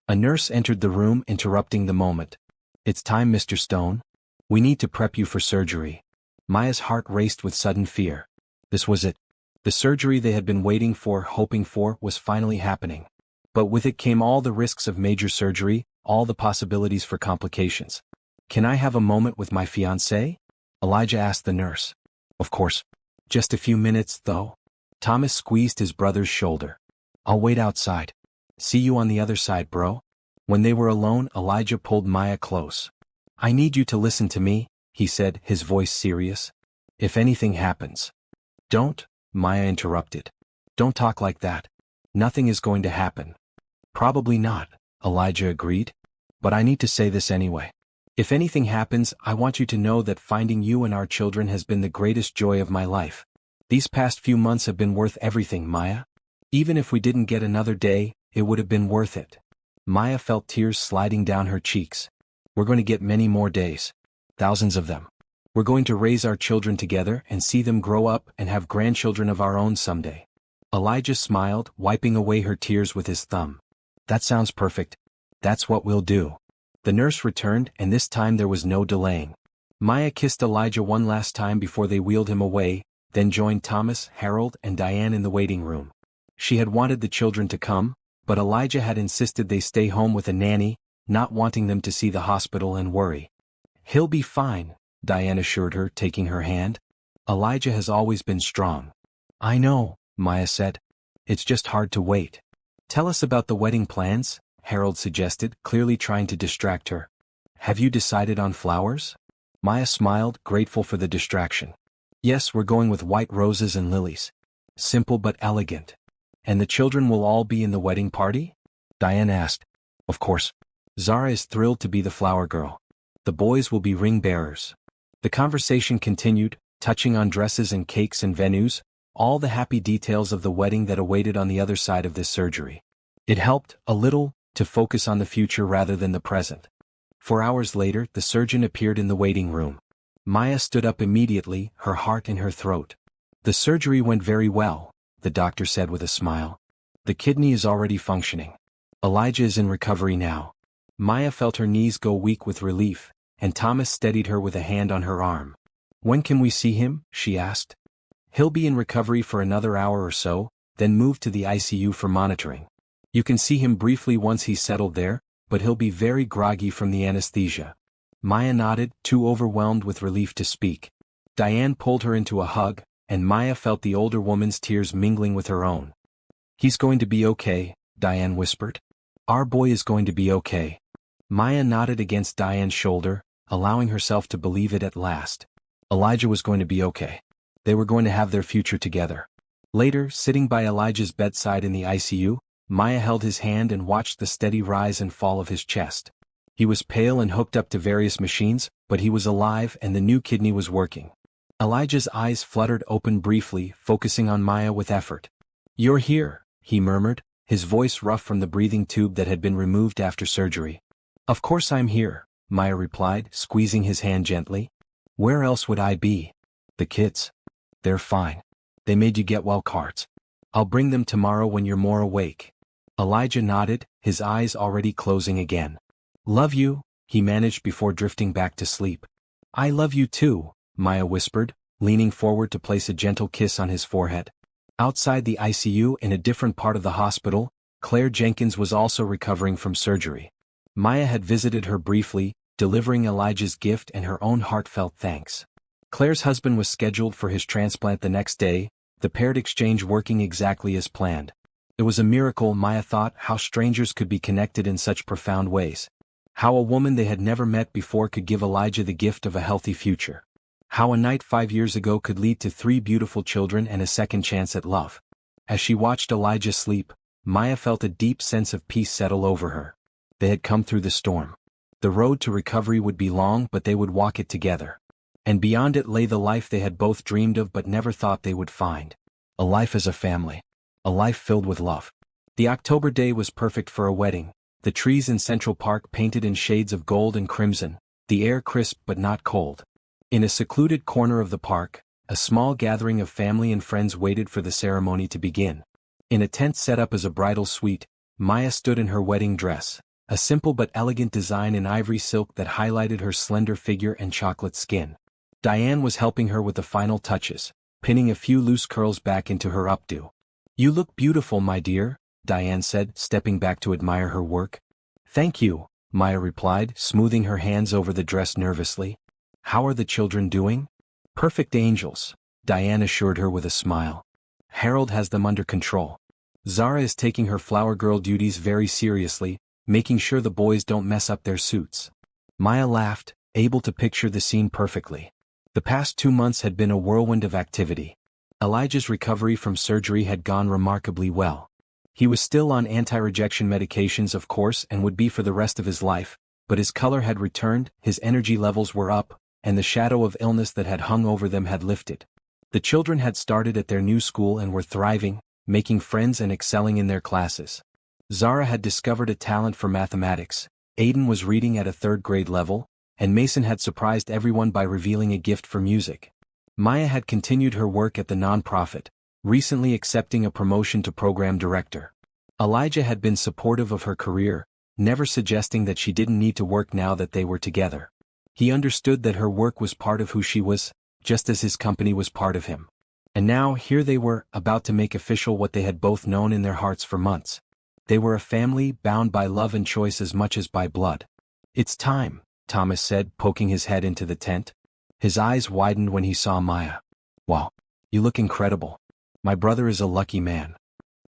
A nurse entered the room, interrupting the moment. "It's time, Mr. Stone. We need to prep you for surgery." Maya's heart raced with sudden fear. This was it. The surgery they had been waiting for, hoping for, was finally happening. But with it came all the risks of major surgery, all the possibilities for complications. "Can I have a moment with my fiancée?" Elijah asked the nurse. "Of course. Just a few minutes, though." Thomas squeezed his brother's shoulder. I'll wait outside. See you on the other side, bro. When they were alone, Elijah pulled Maya close. I need you to listen to me, he said, his voice serious. If anything happens. Don't, Maya interrupted. Don't talk like that. Nothing is going to happen. Probably not, Elijah agreed. But I need to say this anyway. If anything happens, I want you to know that finding you and our children has been the greatest joy of my life. These past few months have been worth everything, Maya. Even if we didn't get another day, it would have been worth it. Maya felt tears sliding down her cheeks. We're going to get many more days. Thousands of them. We're going to raise our children together and see them grow up and have grandchildren of our own someday. Elijah smiled, wiping away her tears with his thumb. That sounds perfect. That's what we'll do. The nurse returned, and this time there was no delaying. Maya kissed Elijah one last time before they wheeled him away, then joined Thomas, Harold, and Diane in the waiting room. She had wanted the children to come, but Elijah had insisted they stay home with a nanny, not wanting them to see the hospital and worry. He'll be fine, Diane assured her, taking her hand. Elijah has always been strong. I know, Maya said. It's just hard to wait. Tell us about the wedding plans, Harold suggested, clearly trying to distract her. Have you decided on flowers? Maya smiled, grateful for the distraction. Yes, we're going with white roses and lilies. Simple but elegant. And the children will all be in the wedding party? Diane asked. Of course. Zara is thrilled to be the flower girl. The boys will be ring bearers. The conversation continued, touching on dresses and cakes and venues, all the happy details of the wedding that awaited on the other side of this surgery. It helped, a little, to focus on the future rather than the present. 4 hours later, the surgeon appeared in the waiting room. Maya stood up immediately, her heart in her throat. The surgery went very well, the doctor said with a smile. The kidney is already functioning. Elijah is in recovery now. Maya felt her knees go weak with relief, and Thomas steadied her with a hand on her arm. When can we see him? She asked. He'll be in recovery for another hour or so, then move to the ICU for monitoring. You can see him briefly once he's settled there, but he'll be very groggy from the anesthesia. Maya nodded, too overwhelmed with relief to speak. Diane pulled her into a hug, and Maya felt the older woman's tears mingling with her own. He's going to be okay, Diane whispered. Our boy is going to be okay. Maya nodded against Diane's shoulder, allowing herself to believe it at last. Elijah was going to be okay. They were going to have their future together. Later, sitting by Elijah's bedside in the ICU, Maya held his hand and watched the steady rise and fall of his chest. He was pale and hooked up to various machines, but he was alive and the new kidney was working. Elijah's eyes fluttered open briefly, focusing on Maya with effort. You're here, he murmured, his voice rough from the breathing tube that had been removed after surgery. Of course I'm here, Maya replied, squeezing his hand gently. Where else would I be? The kids. They're fine. They made you get well cards. I'll bring them tomorrow when you're more awake. Elijah nodded, his eyes already closing again. Love you, he managed before drifting back to sleep. I love you too, Maya whispered, leaning forward to place a gentle kiss on his forehead. Outside the ICU in a different part of the hospital, Claire Jenkins was also recovering from surgery. Maya had visited her briefly, delivering Elijah's gift and her own heartfelt thanks. Claire's husband was scheduled for his transplant the next day, the paired exchange working exactly as planned. It was a miracle, Maya thought, how strangers could be connected in such profound ways. How a woman they had never met before could give Elijah the gift of a healthy future. How a night 5 years ago could lead to 3 beautiful children and a second chance at love. As she watched Elijah sleep, Maya felt a deep sense of peace settle over her. They had come through the storm. The road to recovery would be long, but they would walk it together. And beyond it lay the life they had both dreamed of but never thought they would find. A life as a family. A life filled with love. The October day was perfect for a wedding, the trees in Central Park painted in shades of gold and crimson, the air crisp but not cold. In a secluded corner of the park, a small gathering of family and friends waited for the ceremony to begin. In a tent set up as a bridal suite, Maya stood in her wedding dress, a simple but elegant design in ivory silk that highlighted her slender figure and chocolate skin. Diane was helping her with the final touches, pinning a few loose curls back into her updo. You look beautiful, my dear, Diane said, stepping back to admire her work. Thank you, Maya replied, smoothing her hands over the dress nervously. How are the children doing? Perfect angels, Diane assured her with a smile. Harold has them under control. Zara is taking her flower girl duties very seriously, making sure the boys don't mess up their suits. Maya laughed, able to picture the scene perfectly. The past 2 months had been a whirlwind of activity. Elijah's recovery from surgery had gone remarkably well. He was still on anti-rejection medications, of course, and would be for the rest of his life, but his color had returned, his energy levels were up, and the shadow of illness that had hung over them had lifted. The children had started at their new school and were thriving, making friends and excelling in their classes. Zara had discovered a talent for mathematics, Aiden was reading at a 3rd grade level, and Mason had surprised everyone by revealing a gift for music. Maya had continued her work at the nonprofit, recently accepting a promotion to program director. Elijah had been supportive of her career, never suggesting that she didn't need to work now that they were together. He understood that her work was part of who she was, just as his company was part of him. And now, here they were, about to make official what they had both known in their hearts for months. They were a family bound by love and choice as much as by blood. "It's time," Thomas said, poking his head into the tent. His eyes widened when he saw Maya. "Wow, you look incredible. My brother is a lucky man."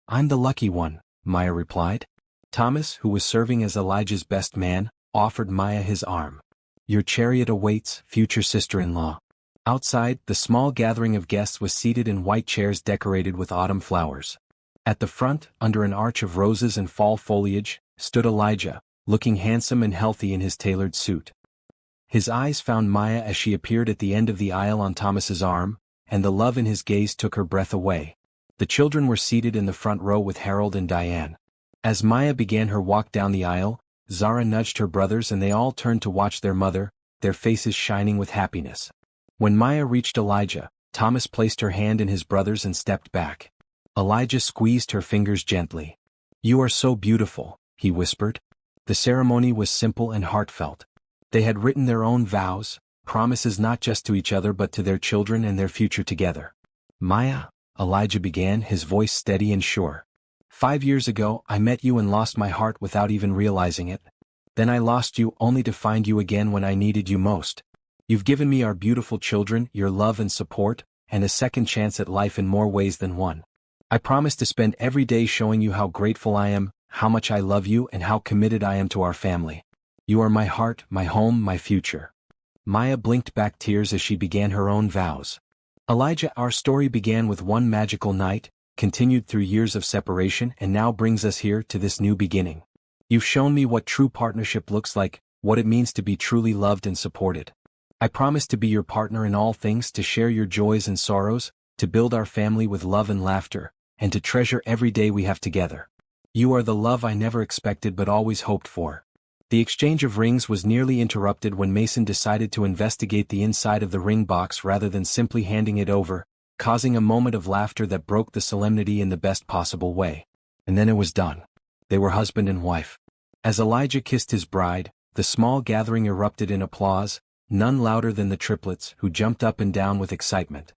"I'm the lucky one," Maya replied. Thomas, who was serving as Elijah's best man, offered Maya his arm. "Your chariot awaits, future sister-in-law." Outside, the small gathering of guests was seated in white chairs decorated with autumn flowers. At the front, under an arch of roses and fall foliage, stood Elijah, looking handsome and healthy in his tailored suit. His eyes found Maya as she appeared at the end of the aisle on Thomas's arm, and the love in his gaze took her breath away. The children were seated in the front row with Harold and Diane. As Maya began her walk down the aisle, Zara nudged her brothers and they all turned to watch their mother, their faces shining with happiness. When Maya reached Elijah, Thomas placed her hand in his brother's and stepped back. Elijah squeezed her fingers gently. "You are so beautiful," he whispered. The ceremony was simple and heartfelt. They had written their own vows, promises not just to each other but to their children and their future together. "Maya," Elijah began, his voice steady and sure. "5 years ago I met you and lost my heart without even realizing it. Then I lost you only to find you again when I needed you most. You've given me our beautiful children, your love and support, and a second chance at life in more ways than one. I promise to spend every day showing you how grateful I am, how much I love you and how committed I am to our family. You are my heart, my home, my future." Maya blinked back tears as she began her own vows. "Elijah, our story began with one magical night, continued through years of separation and now brings us here to this new beginning. You've shown me what true partnership looks like, what it means to be truly loved and supported. I promise to be your partner in all things, to share your joys and sorrows, to build our family with love and laughter, and to treasure every day we have together. You are the love I never expected but always hoped for." The exchange of rings was nearly interrupted when Mason decided to investigate the inside of the ring box rather than simply handing it over, causing a moment of laughter that broke the solemnity in the best possible way. And then it was done. They were husband and wife. As Elijah kissed his bride, the small gathering erupted in applause, none louder than the triplets, who jumped up and down with excitement.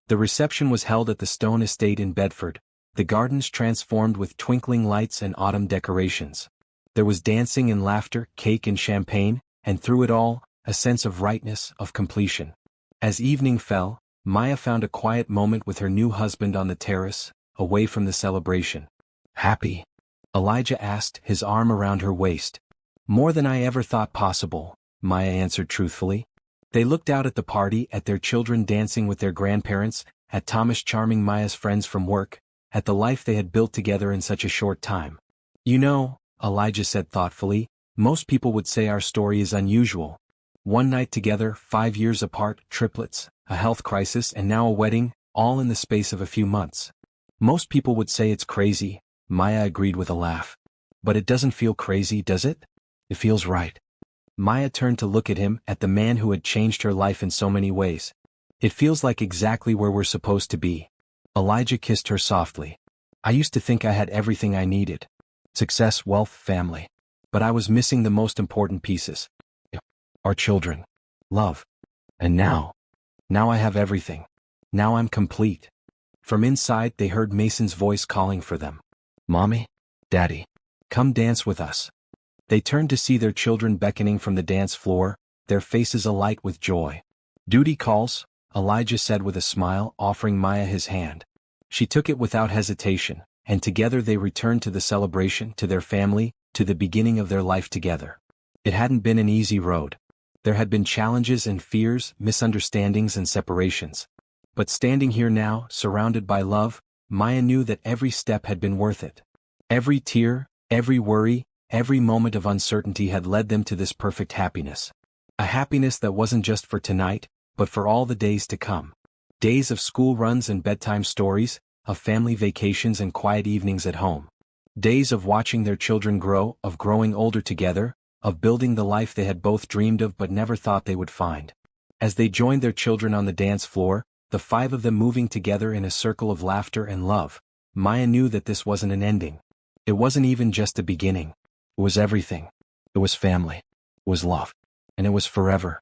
The reception was held at the Stone Estate in Bedford, the gardens transformed with twinkling lights and autumn decorations. There was dancing and laughter, cake and champagne, and through it all, a sense of rightness, of completion. As evening fell, Maya found a quiet moment with her new husband on the terrace, away from the celebration. "Happy?" Elijah asked, his arm around her waist. "More than I ever thought possible," Maya answered truthfully. They looked out at the party, at their children dancing with their grandparents, at Thomas charming Maya's friends from work, at the life they had built together in such a short time. "You know," Elijah said thoughtfully, "most people would say our story is unusual. One night together, 5 years apart, triplets, a health crisis and now a wedding, all in the space of a few months. Most people would say it's crazy," Maya agreed with a laugh. "But it doesn't feel crazy, does it? It feels right." Maya turned to look at him, at the man who had changed her life in so many ways. "It feels like exactly where we're supposed to be." Elijah kissed her softly. "I used to think I had everything I needed. Success, wealth, family. But I was missing the most important pieces. Our children. Love. And now I have everything. Now I'm complete." From inside they heard Mason's voice calling for them. "Mommy? Daddy? Come dance with us." They turned to see their children beckoning from the dance floor, their faces alight with joy. "Duty calls," Elijah said with a smile, offering Maya his hand. She took it without hesitation, and together they returned to the celebration, to their family, to the beginning of their life together. It hadn't been an easy road. There had been challenges and fears, misunderstandings and separations. But standing here now, surrounded by love, Maya knew that every step had been worth it. Every tear, every worry, every moment of uncertainty had led them to this perfect happiness. A happiness that wasn't just for tonight, but for all the days to come. Days of school runs and bedtime stories, of family vacations and quiet evenings at home. Days of watching their children grow, of growing older together, of building the life they had both dreamed of but never thought they would find. As they joined their children on the dance floor, the five of them moving together in a circle of laughter and love, Maya knew that this wasn't an ending. It wasn't even just a beginning. It was everything. It was family. It was love. And it was forever.